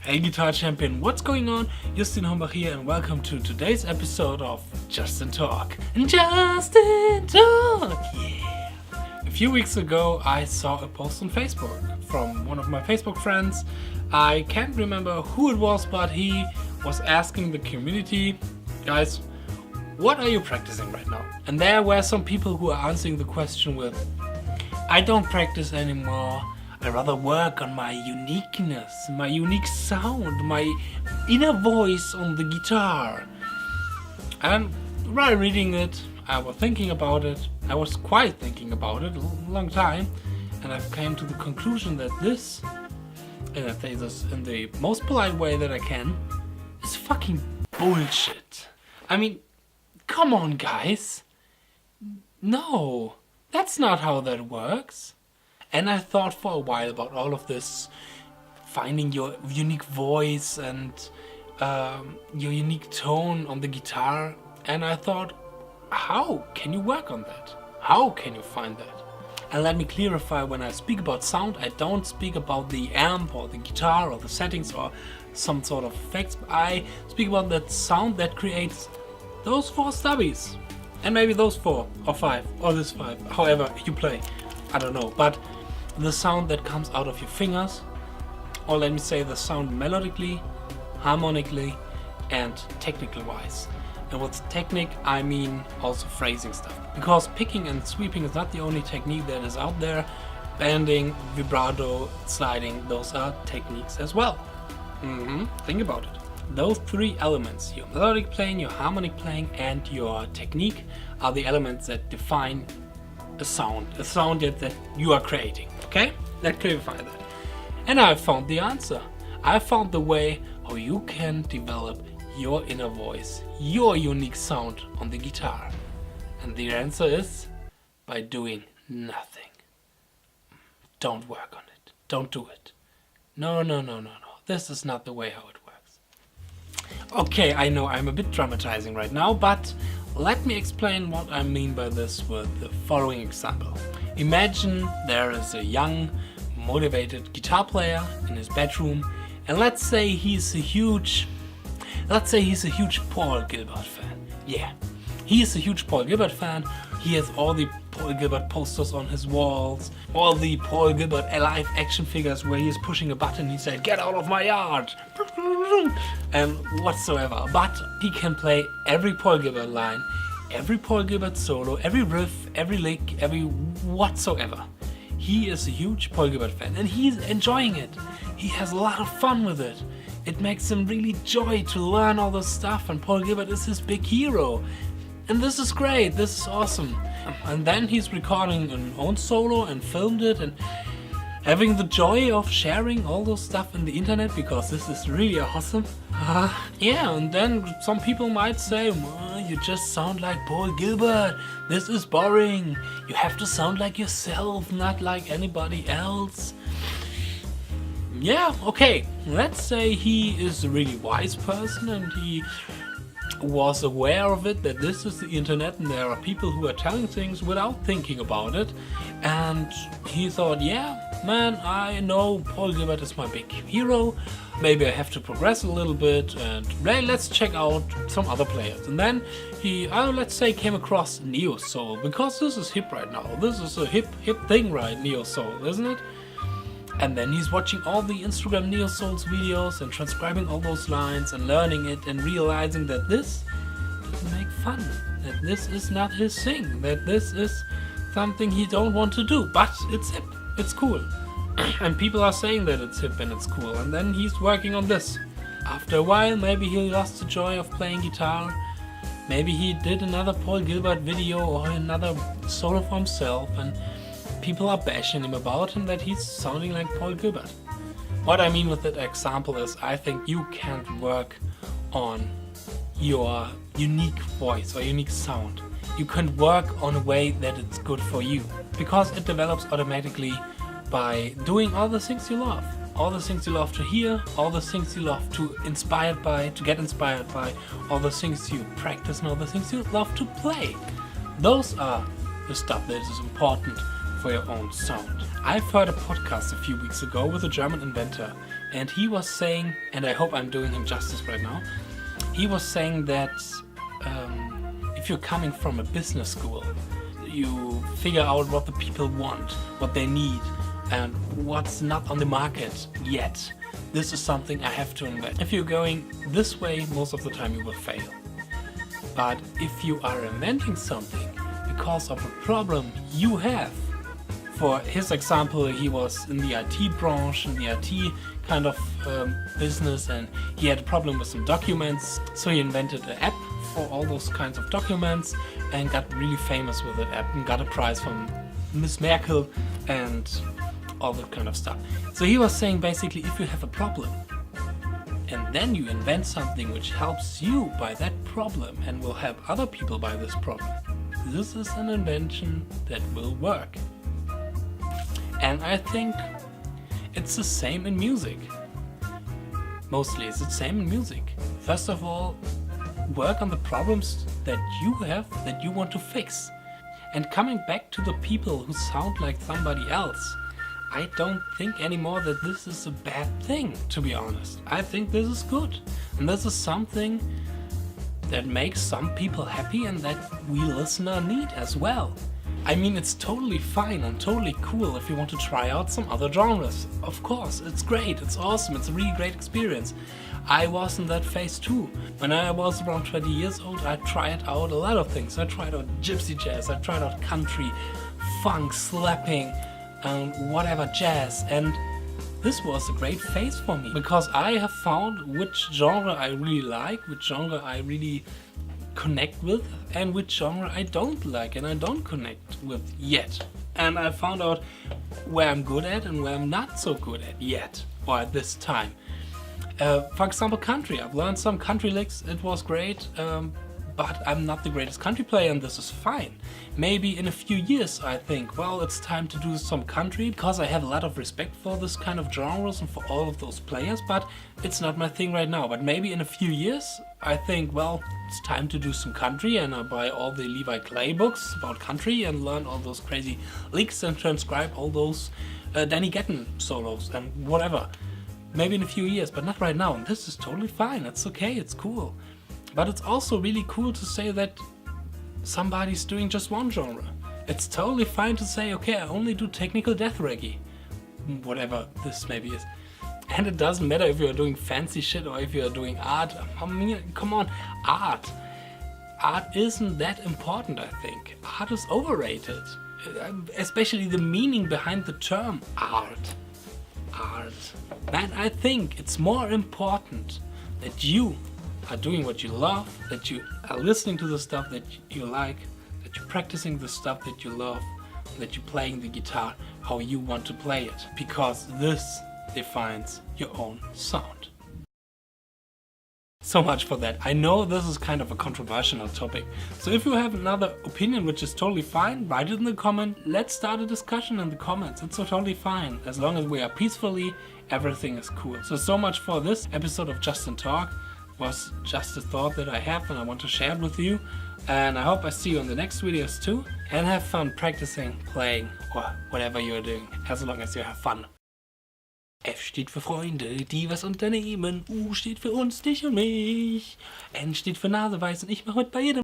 Hey Guitar Champion, what's going on? Justin Hombach here and welcome to today's episode of Justin Talk. Justin Talk, yeah! A few weeks ago I saw a post on Facebook from one of my Facebook friends. I can't remember who it was, but he was asking the community, guys, what are you practicing right now? And there were some people who are answering the question with, I don't practice anymore. I rather work on my uniqueness, my unique sound, my inner voice on the guitar. And while reading it, I was thinking about it. I was quite thinking about it a long time, and I came to the conclusion that this, and I say this in the most polite way that I can, is fucking bullshit. I mean, come on, guys. No, that's not how that works. And I thought for a while about all of this, finding your unique voice and your unique tone on the guitar. And I thought, how can you work on that? How can you find that? And let me clarify, when I speak about sound, I don't speak about the amp or the guitar or the settings or some sort of effects. I speak about that sound that creates those 4 stubbies. And maybe those 4 or 5 or this 5, however you play. I don't know, but the sound that comes out of your fingers, or let me say the sound melodically, harmonically, and technical wise. And with technique, I mean also phrasing stuff. Because picking and sweeping is not the only technique that is out there. Bending, vibrato, sliding, those are techniques as well. Think about it. Those 3 elements, your melodic playing, your harmonic playing, and your technique, are the elements that define a sound that you are creating. Okay? Let's clarify that. And I found the answer. I found the way how you can develop your inner voice, your unique sound on the guitar. And the answer is by doing nothing. Don't work on it. Don't do it. No. This is not the way how it works. Okay, I know I'm a bit dramatizing right now, but let me explain what I mean by this with the following example. Imagine there is a young, motivated guitar player in his bedroom, and let's say he's a huge Paul Gilbert fan. Yeah, he is a huge Paul Gilbert fan. He has all the Paul Gilbert posters on his walls, all the Paul Gilbert live action figures where he is pushing a button. He said, "Get out of my yard!" and whatsoever. But he can play every Paul Gilbert line, every Paul Gilbert solo, every riff, every lick, every whatsoever. He is a huge Paul Gilbert fan and he's enjoying it. He has a lot of fun with it. It makes him really joy to learn all this stuff, and Paul Gilbert is his big hero. And this is great, this is awesome. And then he's recording an own solo and filmed it and having the joy of sharing all those stuff in the internet, because this is really awesome. Yeah, and then some people might say, well, you just sound like Paul Gilbert. This is boring. You have to sound like yourself, not like anybody else. Yeah, okay. Let's say he is a really wise person and he was aware of it, that this is the internet and there are people who are telling things without thinking about it. And he thought, yeah, man, I know Paul Gilbert is my big hero. Maybe I have to progress a little bit and let's check out some other players. And then he, let's say, came across Neo Soul, because this is hip right now. This is a hip thing, right? Neo Soul, isn't it? And then he's watching all the Instagram Neo Soul's videos and transcribing all those lines and learning it and realizing that this doesn't make fun, that this is not his thing, that this is something he don't want to do, but it's hip, it's cool. And people are saying that it's hip and it's cool, and then he's working on this. After a while, maybe he lost the joy of playing guitar, maybe he did another Paul Gilbert video or another solo for himself, and people are bashing him about him that he's sounding like Paul Gilbert. What I mean with that example is, I think you can't work on your unique voice or unique sound. You can work on a way that it's good for you, because it develops automatically by doing all the things you love. All the things you love to hear, all the things you love to get inspired by, all the things you practice and all the things you love to play. Those are the stuff that is important for your own sound. I've heard a podcast a few weeks ago with a German inventor and he was saying, and I hope I'm doing him justice right now, he was saying that if you're coming from a business school, you figure out what the people want, what they need, and what's not on the market yet. This is something I have to invent. If you're going this way, most of the time you will fail. But if you are inventing something because of a problem you have, for his example, he was in the IT branch, in the IT kind of business, and he had a problem with some documents, so he invented an app for all those kinds of documents and got really famous with that app and got a prize from Miss Merkel and all that kind of stuff. So he was saying basically, if you have a problem and then you invent something which helps you by that problem and will help other people by this problem, this is an invention that will work. And I think it's the same in music. Mostly it's the same in music. First of all, work on the problems that you have, that you want to fix. And coming back to the people who sound like somebody else, I don't think anymore that this is a bad thing, to be honest. I think this is good. And this is something that makes some people happy and that we listener need as well. I mean, it's totally fine and totally cool if you want to try out some other genres. Of course, it's great, it's awesome, it's a really great experience. I was in that phase too. When I was around 20 years old, I tried out a lot of things. I tried out gypsy jazz, I tried out country, funk, slapping, whatever, jazz. And this was a great phase for me because I have found which genre I really like, which genre I really connect with, and which genre I don't like and I don't connect with yet. And I found out where I'm good at and where I'm not so good at yet, or at this time. For example, country. I've learned some country licks, it was great, but I'm not the greatest country player and this is fine. Maybe in a few years I think, well, it's time to do some country because I have a lot of respect for this kind of genres and for all of those players, but it's not my thing right now. But maybe in a few years I think, well, it's time to do some country, and I buy all the Levi Clay books about country and learn all those crazy licks and transcribe all those Danny Gatton solos and whatever. Maybe in a few years, but not right now. And this is totally fine, it's okay, it's cool. But it's also really cool to say that somebody's doing just one genre. It's totally fine to say, okay, I only do technical death reggae, whatever this maybe is. And it doesn't matter if you're doing fancy shit or if you're doing art. I mean, come on, art. Art isn't that important, I think. Art is overrated. Especially the meaning behind the term art. Art. Man, I think it's more important that you are doing what you love, that you are listening to the stuff that you like, that you're practicing the stuff that you love, that you're playing the guitar how you want to play it, because this defines your own sound. So much for that. I know this is kind of a controversial topic, so if you have another opinion, which is totally fine, write it in the comment. Let's start a discussion in the comments. It's totally fine. As long as we are peacefully, everything is cool. So much for this episode of Justin Talk. Was just a thought that I have and I want to share it with you, and I hope I see you in the next videos too, and have fun practicing, playing, or whatever you're doing, as long as you have fun. F steht für Freunde, die was unternehmen, U steht für uns, dich und mich, N steht für Nase weiß und ich mach mit bei jedem